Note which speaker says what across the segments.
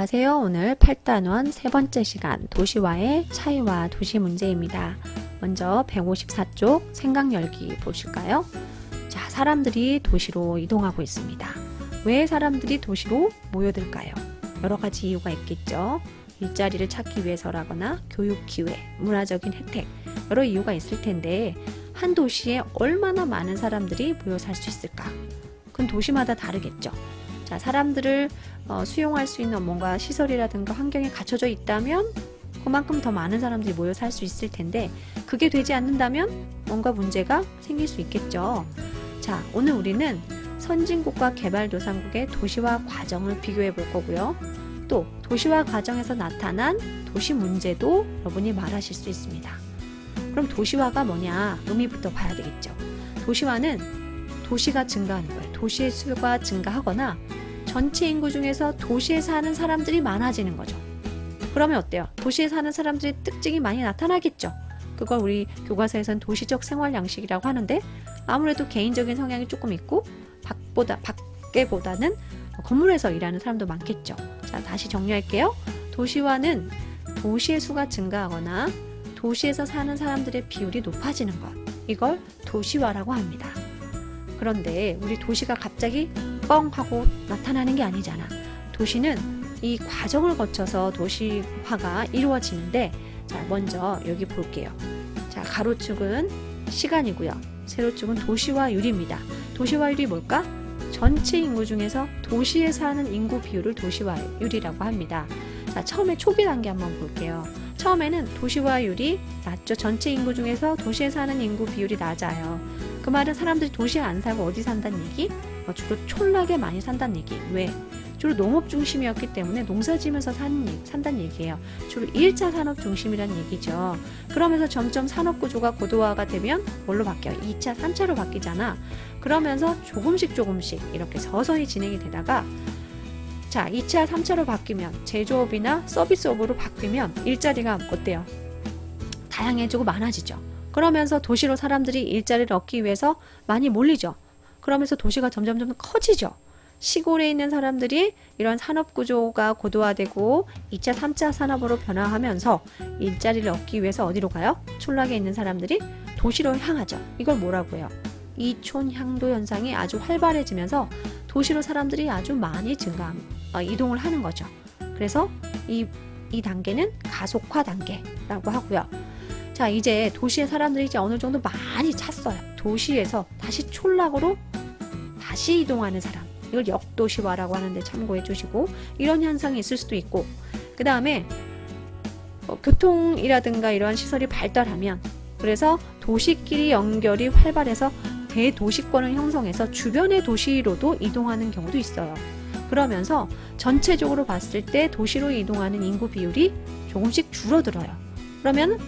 Speaker 1: 안녕하세요. 오늘 8단원 세 번째 시간 도시와의 차이와 도시 문제입니다. 먼저 154쪽 생각 열기 보실까요? 자, 사람들이 도시로 이동하고 있습니다. 왜 사람들이 도시로 모여들까요? 여러 가지 이유가 있겠죠. 일자리를 찾기 위해서라거나 교육 기회, 문화적인 혜택, 여러 이유가 있을 텐데 한 도시에 얼마나 많은 사람들이 모여 살 수 있을까? 그건 도시마다 다르겠죠. 자, 사람들을 수용할 수 있는 뭔가 시설이라든가 환경이 갖춰져 있다면 그만큼 더 많은 사람들이 모여 살 수 있을 텐데 그게 되지 않는다면 뭔가 문제가 생길 수 있겠죠. 자, 오늘 우리는 선진국과 개발도상국의 도시화 과정을 비교해 볼 거고요. 또 도시화 과정에서 나타난 도시 문제도 여러분이 말하실 수 있습니다. 그럼 도시화가 뭐냐? 의미부터 봐야 되겠죠. 도시화는 도시가 증가하는 거예요. 도시의 수가 증가하거나 전체 인구 중에서 도시에 사는 사람들이 많아지는 거죠. 그러면 어때요? 도시에 사는 사람들의 특징이 많이 나타나겠죠. 그걸 우리 교과서에서는 도시적 생활 양식이라고 하는데 아무래도 개인적인 성향이 조금 있고 밖에보다는 건물에서 일하는 사람도 많겠죠. 자, 다시 정리할게요. 도시화는 도시의 수가 증가하거나 도시에서 사는 사람들의 비율이 높아지는 것. 이걸 도시화라고 합니다. 그런데 우리 도시가 갑자기 뻥 하고 나타나는 게 아니잖아. 도시는 이 과정을 거쳐서 도시화가 이루어지는데, 자, 먼저 여기 볼게요. 자, 가로축은 시간이고요. 세로축은 도시화율입니다. 도시화율이 뭘까? 전체 인구 중에서 도시에 사는 인구 비율을 도시화율이라고 합니다. 자, 처음에 초기 단계 한번 볼게요. 처음에는 도시화율이 낮죠. 전체 인구 중에서 도시에 사는 인구 비율이 낮아요. 그 말은 사람들이 도시에 안 살고 어디 산다는 얘기? 주로 촌락에 많이 산다는 얘기. 왜? 주로 농업 중심이었기 때문에 농사 지면서 산다는 얘기예요. 주로 1차 산업 중심이라는 얘기죠. 그러면서 점점 산업 구조가 고도화가 되면 뭘로 바뀌어요? 2차, 3차로 바뀌잖아. 그러면서 조금씩 이렇게 서서히 진행이 되다가 자, 2차, 3차로 바뀌면 제조업이나 서비스업으로 바뀌면 일자리가 어때요? 다양해지고 많아지죠. 그러면서 도시로 사람들이 일자리를 얻기 위해서 많이 몰리죠. 그러면서 도시가 점점 커지죠. 시골에 있는 사람들이 이런 산업 구조가 고도화되고 2차, 3차 산업으로 변화하면서 일자리를 얻기 위해서 어디로 가요? 촌락에 있는 사람들이 도시로 향하죠. 이걸 뭐라고 해요? 이촌향도 현상이 아주 활발해지면서 도시로 사람들이 아주 많이 이동을 하는 거죠. 그래서 이 단계는 가속화 단계라고 하고요. 자, 이제 도시의 사람들이 이제 어느 정도 많이 찼어요. 도시에서 다시 촌락으로 다시 이동하는 사람. 이걸 역도시화라고 하는데 참고해 주시고, 이런 현상이 있을 수도 있고, 그 다음에 교통이라든가 이러한 시설이 발달하면, 그래서 도시끼리 연결이 활발해서 대도시권을 형성해서 주변의 도시로도 이동하는 경우도 있어요. 그러면서 전체적으로 봤을 때 도시로 이동하는 인구 비율이 조금씩 줄어들어요. 그러면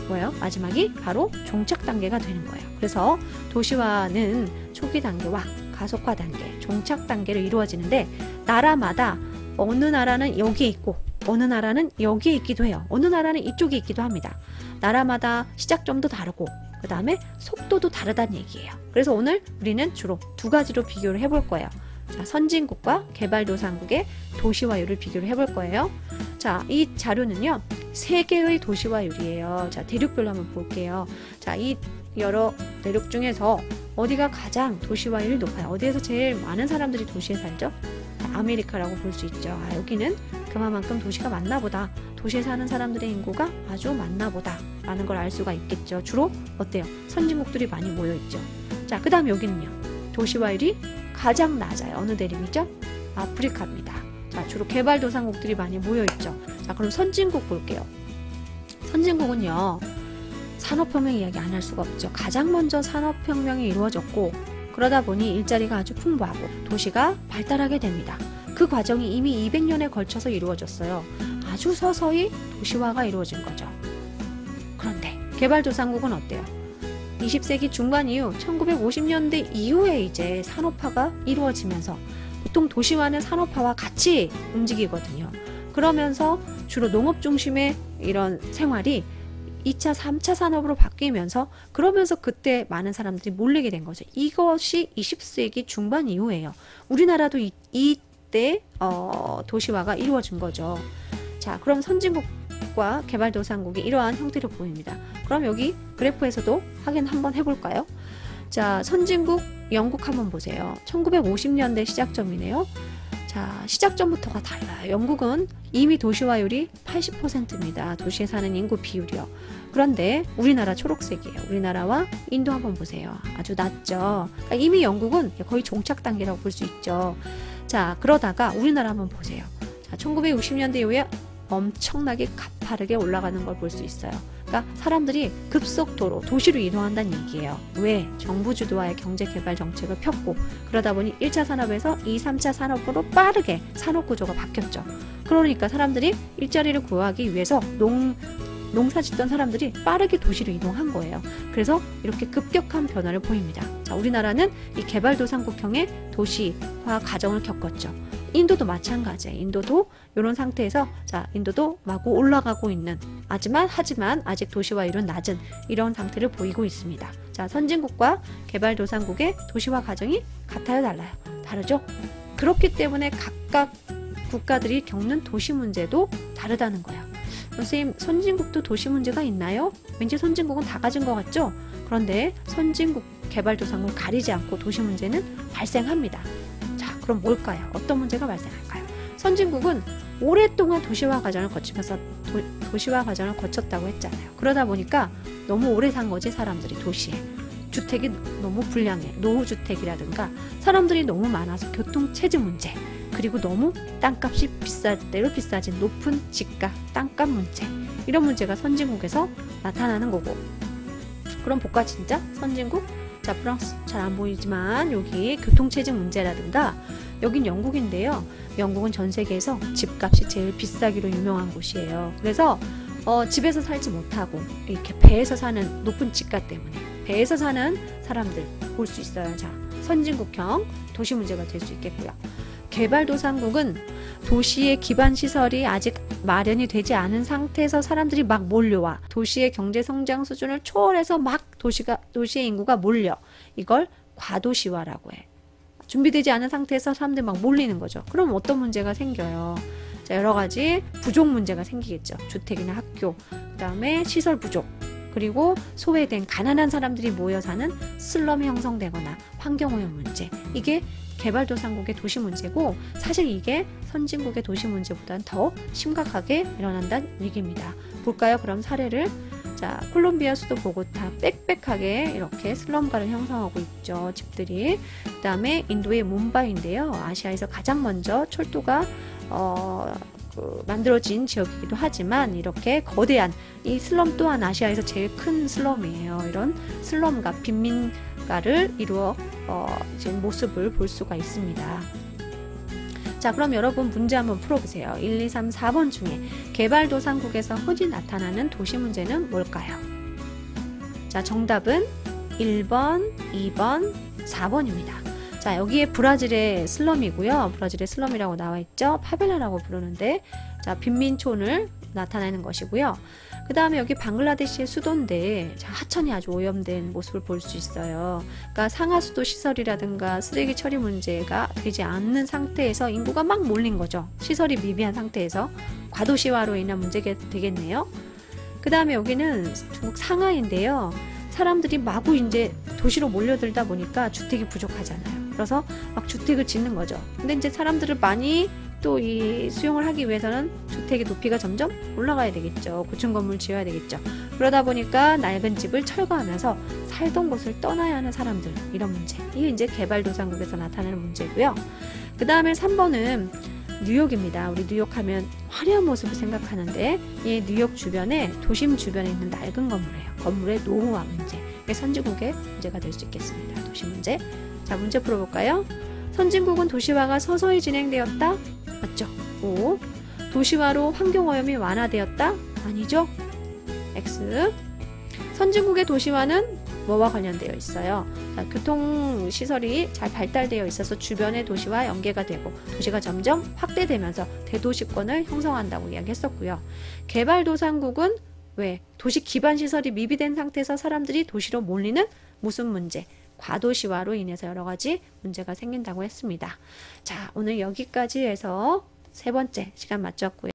Speaker 1: 뭐예요? 마지막이 바로 종착 단계가 되는 거예요. 그래서 도시화는 초기 단계와 가속화 단계, 종착 단계로 이루어지는데 나라마다 어느 나라는 여기에 있고 어느 나라는 여기에 있기도 해요. 어느 나라는 이쪽에 있기도 합니다. 나라마다 시작점도 다르고 그 다음에 속도도 다르다는 얘기예요. 그래서 오늘 우리는 주로 두 가지로 비교를 해볼 거예요. 자, 선진국과 개발도상국의 도시화율을 비교를 해볼 거예요. 자, 이 자료는요, 3개의 도시화율이에요. 자, 대륙별로 한번 볼게요. 자, 이 여러 대륙 중에서 어디가 가장 도시화율이 높아요? 어디에서 제일 많은 사람들이 도시에 살죠? 아메리카라고 볼 수 있죠. 아, 여기는 그만큼 도시가 많나 보다. 도시에 사는 사람들의 인구가 아주 많나 보다 라는 걸 알 수가 있겠죠. 주로 어때요? 선진국들이 많이 모여있죠. 자, 그 다음 여기는요, 도시화율이 가장 낮아요. 어느 대륙이죠? 아프리카입니다. 자, 주로 개발도상국들이 많이 모여있죠. 자, 그럼 선진국 볼게요. 선진국은요, 산업혁명 이야기 안 할 수가 없죠. 가장 먼저 산업혁명이 이루어졌고 그러다 보니 일자리가 아주 풍부하고 도시가 발달하게 됩니다. 그 과정이 이미 200년에 걸쳐서 이루어졌어요. 아주 서서히 도시화가 이루어진 거죠. 그런데 개발도상국은 어때요? 20세기 중반 이후 1950년대 이후에 이제 산업화가 이루어지면서 보통 도시화는 산업화와 같이 움직이거든요. 그러면서 주로 농업 중심의 이런 생활이 2차, 3차 산업으로 바뀌면서 그러면서 그때 많은 사람들이 몰리게 된 거죠. 이것이 20세기 중반 이후예요. 우리나라도 이 때 도시화가 이루어진 거죠. 자, 그럼 선진국과 개발도상국이 이러한 형태를 보입니다. 그럼 여기 그래프에서도 확인 한번 해볼까요? 자, 선진국 영국 한번 보세요. 1950년대 시작점이네요. 자, 시작점부터가 달라요. 영국은 이미 도시화율이 80%입니다. 도시에 사는 인구 비율이요. 그런데 우리나라 초록색이에요. 우리나라와 인도 한번 보세요. 아주 낮죠. 그러니까 이미 영국은 거의 종착 단계라고 볼 수 있죠. 자, 그러다가 우리나라 한번 보세요. 자, 1960년대 이후에 엄청나게 가파르게 올라가는 걸 볼 수 있어요. 그러니까 사람들이 급속도로 도시로 이동한다는 얘기예요. 왜? 정부 주도와의 경제개발 정책을 폈고, 그러다 보니 1차 산업에서 2, 3차 산업으로 빠르게 산업 구조가 바뀌었죠. 그러니까 사람들이 일자리를 구하기 위해서 농사 짓던 사람들이 빠르게 도시로 이동한 거예요. 그래서 이렇게 급격한 변화를 보입니다. 자, 우리나라는 이 개발도상국형의 도시화 과정을 겪었죠. 인도도 마찬가지예요. 인도도 이런 상태에서, 자, 인도도 마구 올라가고 있는, 하지만 아직 도시화율은 낮은 이런 상태를 보이고 있습니다. 자, 선진국과 개발도상국의 도시화 과정이 같아요, 달라요? 다르죠? 그렇기 때문에 각각 국가들이 겪는 도시 문제도 다르다는 거예요. 선생님, 선진국도 도시 문제가 있나요? 왠지 선진국은 다 가진 것 같죠? 그런데 선진국, 개발도상국을 가리지 않고 도시 문제는 발생합니다. 자, 그럼 뭘까요? 어떤 문제가 발생할까요? 선진국은 오랫동안 도시화 과정을 거치면서 도시화 과정을 거쳤다고 했잖아요. 그러다 보니까 너무 오래 산 거지, 사람들이 도시에. 주택이 너무 불량해. 노후주택이라든가 사람들이 너무 많아서 교통체증 문제, 그리고 너무 땅값이 비쌀 대로 비싸진 높은 집값, 땅값 문제, 이런 문제가 선진국에서 나타나는 거고. 그럼 볼까 진짜? 선진국? 자, 프랑스 잘 안 보이지만 여기 교통체증 문제라든가, 여긴 영국인데요. 영국은 전 세계에서 집값이 제일 비싸기로 유명한 곳이에요. 그래서 집에서 살지 못하고 이렇게 배에서 사는 높은 집값 때문에 배에서 사는 사람들 볼 수 있어요. 자, 선진국형 도시 문제가 될 수 있겠고요. 개발도상국은 도시의 기반 시설이 아직 마련이 되지 않은 상태에서 사람들이 막 몰려와 도시의 경제 성장 수준을 초월해서 막 도시의 인구가 몰려. 이걸 과도시화라고 해. 준비되지 않은 상태에서 사람들이 막 몰리는 거죠. 그럼 어떤 문제가 생겨요? 자, 여러 가지 부족 문제가 생기겠죠. 주택이나 학교, 그다음에 시설 부족, 그리고 소외된 가난한 사람들이 모여 사는 슬럼이 형성되거나 환경오염 문제. 이게 개발도상국의 도시 문제고, 사실 이게 선진국의 도시 문제보다는 더 심각하게 일어난다는 얘기입니다. 볼까요? 그럼 사례를. 자, 콜롬비아 수도 보고타 빽빽하게 이렇게 슬럼가를 형성하고 있죠, 집들이. 그 다음에 인도의 뭄바이인데요. 아시아에서 가장 먼저 철도가 만들어진 지역이기도 하지만, 이렇게 거대한 이 슬럼 또한 아시아에서 제일 큰 슬럼이에요. 이런 슬럼가, 빈민가를 이루어 지금 모습을 볼 수가 있습니다. 자, 그럼 여러분 문제 한번 풀어보세요. 1, 2, 3, 4번 중에 개발도상국에서 흔히 나타나는 도시 문제는 뭘까요? 자, 정답은 1번, 2번, 4번입니다. 자, 여기에 브라질의 슬럼이고요. 브라질의 슬럼이라고 나와 있죠. 파벨라라고 부르는데, 자, 빈민촌을 나타내는 것이고요. 그 다음에 여기 방글라데시의 수도인데, 자, 하천이 아주 오염된 모습을 볼 수 있어요. 그러니까 상하수도 시설이라든가 쓰레기 처리 문제가 되지 않는 상태에서 인구가 막 몰린 거죠. 시설이 미비한 상태에서 과도시화로 인한 문제가 되겠네요. 그 다음에 여기는 중국 상하이인데요. 사람들이 마구 이제 도시로 몰려들다 보니까 주택이 부족하잖아요. 그래서 막 주택을 짓는 거죠. 근데 이제 사람들을 많이 또 이 수용을 하기 위해서는 주택의 높이가 점점 올라가야 되겠죠. 고층 건물 지어야 되겠죠. 그러다 보니까 낡은 집을 철거하면서 살던 곳을 떠나야 하는 사람들, 이런 문제. 이게 이제 개발도상국에서 나타나는 문제고요. 그 다음에 3번은 뉴욕입니다. 우리 뉴욕 하면 화려한 모습을 생각하는데, 이 뉴욕 주변에, 도심 주변에 있는 낡은 건물이에요. 건물의 노후화 문제. 이게 선진국의 문제가 될 수 있겠습니다. 도시 문제. 자, 문제 풀어볼까요? 선진국은 도시화가 서서히 진행되었다? 맞죠? O. 도시화로 환경오염이 완화되었다? 아니죠? X. 선진국의 도시화는 뭐와 관련되어 있어요? 자, 교통시설이 잘 발달되어 있어서 주변의 도시와 연계가 되고 도시가 점점 확대되면서 대도시권을 형성한다고 이야기했었고요. 개발도상국은 왜? 도시 기반 시설이 미비된 상태에서 사람들이 도시로 몰리는 무슨 문제? 과도시화로 인해서 여러 가지 문제가 생긴다고 했습니다. 자, 오늘 여기까지 해서 세 번째 시간 마쳤고요.